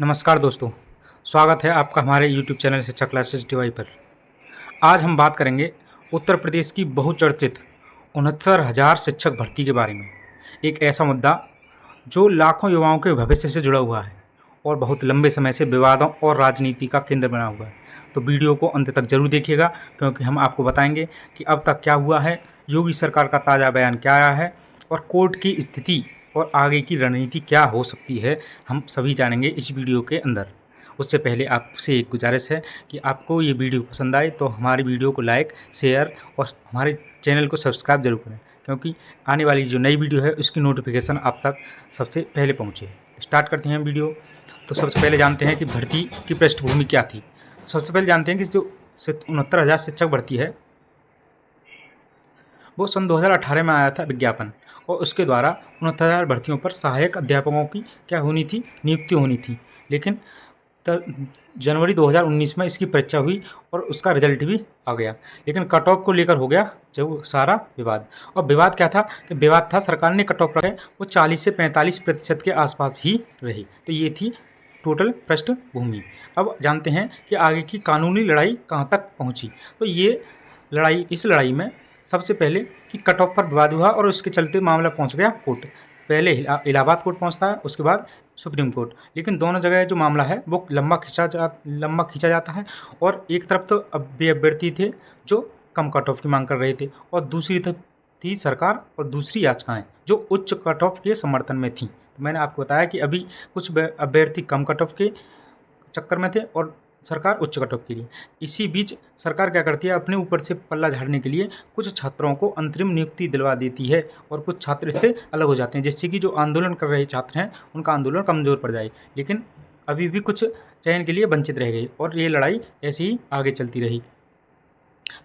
नमस्कार दोस्तों, स्वागत है आपका हमारे YouTube चैनल शिक्षा क्लासेस टीवाई पर। आज हम बात करेंगे उत्तर प्रदेश की बहुचर्चित 69,000 शिक्षक भर्ती के बारे में। एक ऐसा मुद्दा जो लाखों युवाओं के भविष्य से जुड़ा हुआ है और बहुत लंबे समय से विवादों और राजनीति का केंद्र बना हुआ है। तो वीडियो को अंत तक जरूर देखिएगा, क्योंकि हम आपको बताएंगे कि अब तक क्या हुआ है, योगी सरकार का ताज़ा बयान क्या आया है और कोर्ट की स्थिति और आगे की रणनीति क्या हो सकती है, हम सभी जानेंगे इस वीडियो के अंदर। उससे पहले आपसे एक गुजारिश है कि आपको ये वीडियो पसंद आए तो हमारी वीडियो को लाइक, शेयर और हमारे चैनल को सब्सक्राइब जरूर करें, क्योंकि आने वाली जो नई वीडियो है उसकी नोटिफिकेशन आप तक सबसे पहले पहुँचे। स्टार्ट करते हैं वीडियो। तो सबसे पहले जानते हैं कि भर्ती की पृष्ठभूमि क्या थी। सबसे पहले जानते हैं कि जो 69,000 शिक्षक भर्ती है वो सन 2018 में आया था विज्ञापन, और उसके द्वारा 69,000 भर्तियों पर सहायक अध्यापकों की क्या होनी थी, नियुक्ति होनी थी। लेकिन जनवरी 2019 में इसकी परीक्षा हुई और उसका रिजल्ट भी आ गया, लेकिन कट ऑफ को लेकर हो गया जो सारा विवाद। और विवाद क्या था कि विवाद था सरकार ने कट ऑफ रखे वो 40 से 45% के आसपास ही रही। तो ये थी टोटल पृष्ठभूमि। अब जानते हैं कि आगे की कानूनी लड़ाई कहाँ तक पहुँची। तो ये लड़ाई, इस लड़ाई में सबसे पहले कि कट ऑफ पर विवाद हुआ और उसके चलते मामला पहुंच गया कोर्ट। पहले इलाहाबाद कोर्ट पहुंचता है, उसके बाद सुप्रीम कोर्ट। लेकिन दोनों जगह जो मामला है वो लंबा खींचा जाता है। और एक तरफ तो अभ्यर्थी थे जो कम कट ऑफ की मांग कर रहे थे, और दूसरी तरफ थी सरकार और दूसरी याचिकाएं जो उच्च कट ऑफ के समर्थन में थीं। तो मैंने आपको बताया कि अभी कुछ अभ्यर्थी कम कट ऑफ के चक्कर में थे और सरकार उच्च कट ऑफ के लिए। इसी बीच सरकार क्या करती है, अपने ऊपर से पल्ला झाड़ने के लिए कुछ छात्रों को अंतरिम नियुक्ति दिलवा देती है, और कुछ छात्र इससे अलग हो जाते हैं, जिससे कि जो आंदोलन कर रहे छात्र हैं उनका आंदोलन कमज़ोर पड़ जाए। लेकिन अभी भी कुछ चयन के लिए वंचित रह गए और ये लड़ाई ऐसे ही आगे चलती रही।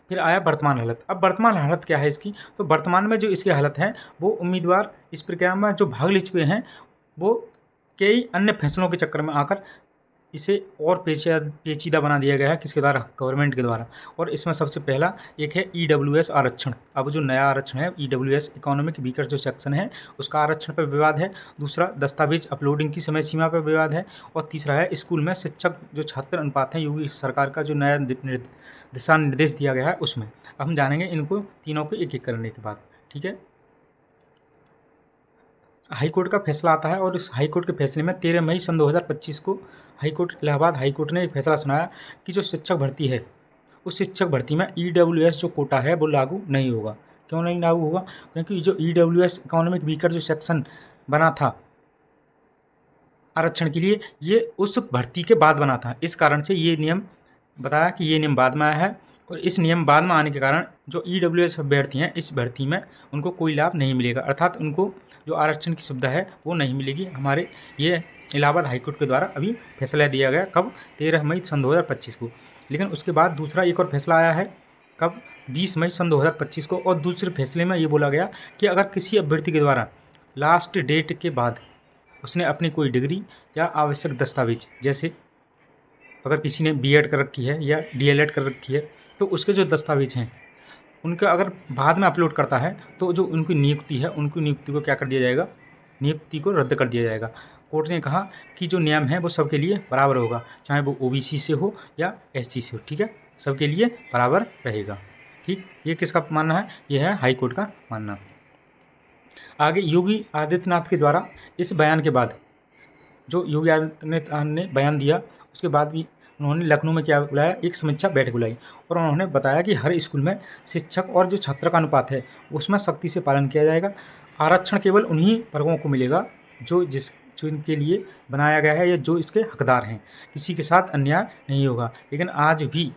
फिर आया वर्तमान हालत। अब वर्तमान हालत क्या है इसकी, तो वर्तमान में जो इसकी हालत है वो उम्मीदवार इस प्रक्रिया में जो भाग ले चुके हैं वो कई अन्य फैसलों के चक्कर में आकर इसे और पेचीदा बना दिया गया है। किसके द्वारा? गवर्नमेंट के द्वारा। और इसमें सबसे पहला एक है EWS आरक्षण। अब जो नया आरक्षण है EWS इकोनॉमिक वीकर जो सेक्शन है उसका आरक्षण पर विवाद है। दूसरा दस्तावेज अपलोडिंग की समय सीमा पर विवाद है। और तीसरा है स्कूल में शिक्षक जो छात्र अनुपात है, योगी सरकार का जो नया दिशा निर्देश दिया गया है उसमें। अब हम जानेंगे इनको तीनों को एक एक करने के बाद। ठीक है, हाई कोर्ट का फैसला आता है और इस हाई कोर्ट के फैसले में 13 मई सन 2025 को इलाहाबाद हाई कोर्ट ने एक फैसला सुनाया कि जो शिक्षक भर्ती है उस शिक्षक भर्ती में EWS जो कोटा है वो लागू नहीं होगा। क्यों नहीं लागू होगा? क्योंकि जो EWS इकोनॉमिक वीकर जो सेक्शन बना था आरक्षण के लिए, ये उस भर्ती के बाद बना था। इस कारण से ये नियम बताया कि ये नियम बाद में आया है, और इस नियम बाद में आने के कारण जो EWS अभ्यर्थी हैं इस भर्ती में उनको कोई लाभ नहीं मिलेगा, अर्थात उनको जो आरक्षण की सुविधा है वो नहीं मिलेगी। हमारे ये इलाहाबाद हाईकोर्ट के द्वारा अभी फैसला दिया गया, कब? 13 मई सन 2025 को। लेकिन उसके बाद दूसरा एक और फैसला आया है, कब? 20 मई सन 2025 को। और दूसरे फैसले में ये बोला गया कि अगर किसी अभ्यर्थी के द्वारा लास्ट डेट के बाद उसने अपनी कोई डिग्री या आवश्यक दस्तावेज, जैसे अगर किसी ने B.Ed कर रखी है या DLED कर रखी है, तो उसके जो दस्तावेज हैं उनका अगर बाद में अपलोड करता है तो जो उनकी नियुक्ति है उनकी नियुक्ति को क्या कर दिया जाएगा? नियुक्ति को रद्द कर दिया जाएगा। कोर्ट ने कहा कि जो नियम है वो सबके लिए बराबर होगा, चाहे वो OBC से हो या SC से हो। ठीक है, सबके लिए बराबर रहेगा। ठीक, ये किसका मानना है? ये है हाई कोर्ट का मानना। आगे योगी आदित्यनाथ के द्वारा इस बयान के बाद, जो योगी आदित्यनाथ ने बयान दिया उसके बाद भी उन्होंने लखनऊ में क्या बुलाया? एक समीक्षा बैठक बुलाई, और उन्होंने बताया कि हर स्कूल में शिक्षक और जो छात्र का अनुपात है उसमें सख्ती से पालन किया जाएगा। आरक्षण केवल उन्हीं वर्गों को मिलेगा जो इनके लिए बनाया गया है या जो इसके हकदार हैं। किसी के साथ अन्याय नहीं होगा। लेकिन आज भी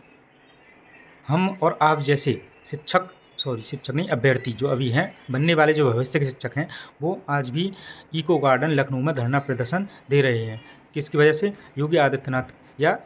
हम और आप जैसे शिक्षक नहीं, अभ्यर्थी जो अभी हैं, बनने वाले जो भविष्य के शिक्षक हैं, वो आज भी इको गार्डन लखनऊ में धरना प्रदर्शन दे रहे हैं। किसकी वजह से? योगी आदित्यनाथ या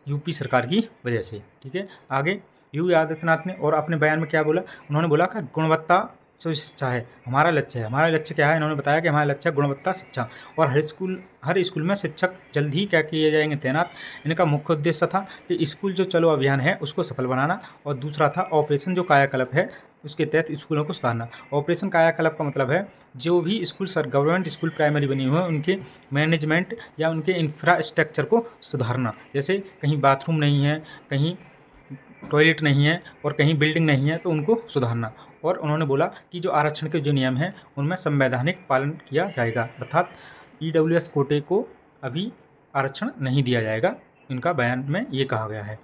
यूपी सरकार की वजह से। ठीक है, आगे योगी आदित्यनाथ ने और अपने बयान में क्या बोला? उन्होंने बोला कि गुणवत्ता जो शिक्षा है हमारा लक्ष्य है। हमारा लक्ष्य क्या है? इन्होंने बताया कि हमारा लक्ष्य है गुणवत्ता शिक्षा, और हर स्कूल में शिक्षक जल्द ही क्या किए जाएंगे? तैनात। इनका मुख्य उद्देश्य था कि स्कूल जो चलो अभियान है उसको सफल बनाना, और दूसरा था ऑपरेशन जो कायाकल्प है उसके तहत स्कूलों को सुधारना। ऑपरेशन कायाकल्प का मतलब है जो भी स्कूल गवर्नमेंट स्कूल प्राइमरी बनी हुए हैं उनके मैनेजमेंट या उनके इंफ्रास्ट्रक्चर को सुधारना। जैसे कहीं बाथरूम नहीं है, कहीं टॉयलेट नहीं है और कहीं बिल्डिंग नहीं है, तो उनको सुधारना। और उन्होंने बोला कि जो आरक्षण के जो नियम हैं उनमें संवैधानिक पालन किया जाएगा, अर्थात EWS कोटे को अभी आरक्षण नहीं दिया जाएगा, इनका बयान में ये कहा गया है।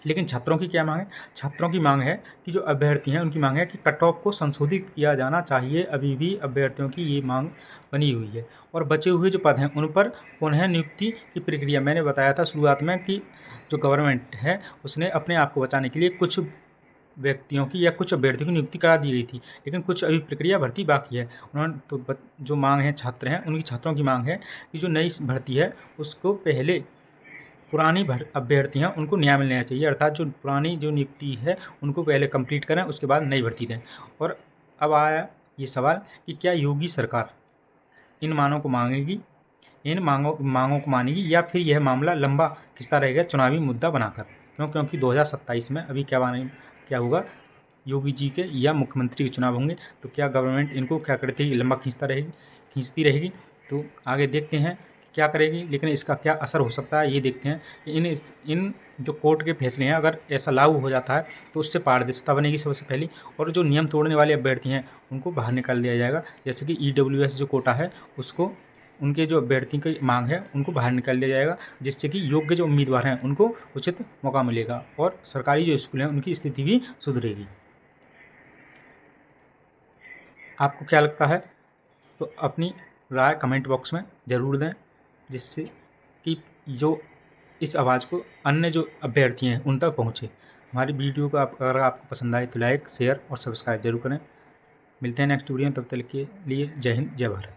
लेकिन छात्रों की क्या मांग है? छात्रों की मांग है कि जो अभ्यर्थी हैं उनकी मांग है कि कट ऑफ को संशोधित किया जाना चाहिए। अभी भी अभ्यर्थियों की ये मांग बनी हुई है। और बचे हुए जो पद हैं उन पर पुनः नियुक्ति की प्रक्रिया, मैंने बताया था शुरुआत में कि जो गवर्नमेंट है उसने अपने आप को बचाने के लिए कुछ व्यक्तियों की या कुछ अभ्यर्थियों की नियुक्ति करा दी गई थी, लेकिन कुछ अभी प्रक्रिया भर्ती बाकी है। उन्होंने तो जो मांग है छात्र हैं उनकी, छात्रों की मांग है कि जो नई भर्ती है उसको पहले पुरानी अभ्यर्थी हैं उनको न्याय मिलना चाहिए, अर्थात जो पुरानी जो नियुक्ति है उनको पहले कंप्लीट करें, उसके बाद नई भर्ती दें। और अब आया ये सवाल कि क्या योगी सरकार इन मांगों को मांगेगी, इन मांगों को मानेगी, या फिर यह मामला लंबा खिंचता रहेगा चुनावी मुद्दा बनाकर। क्योंकि 2027 में अभी क्या होगा, योगी जी के या मुख्यमंत्री के चुनाव होंगे, तो क्या गवर्नमेंट इनको क्या करती है, लंबा खींचती रहेगी। तो आगे देखते हैं क्या करेगी, लेकिन इसका क्या असर हो सकता है ये देखते हैं कि इन जो कोर्ट के फैसले हैं अगर ऐसा लागू हो जाता है तो उससे पारदर्शिता बनेगी सबसे पहली, और जो नियम तोड़ने वाले अभ्यर्थी हैं उनको बाहर निकाल दिया जाएगा। जैसे कि EWS जो कोटा है उसको, उनके जो अभ्यर्थी की मांग है उनको बाहर निकाल दिया जाएगा, जिससे कि योग्य जो उम्मीदवार हैं उनको उचित मौका मिलेगा और सरकारी जो स्कूल हैं उनकी स्थिति भी सुधरेगी। आपको क्या लगता है? तो अपनी राय कमेंट बॉक्स में ज़रूर दें, जिससे कि जो इस आवाज़ को अन्य जो अभ्यर्थी हैं उन तक पहुँचे। हमारी वीडियो को अगर आपको पसंद आए तो लाइक, शेयर और सब्सक्राइब जरूर करें। मिलते हैं नेक्स्ट वीडियो में, तब तक के लिए जय हिंद, जय भारत।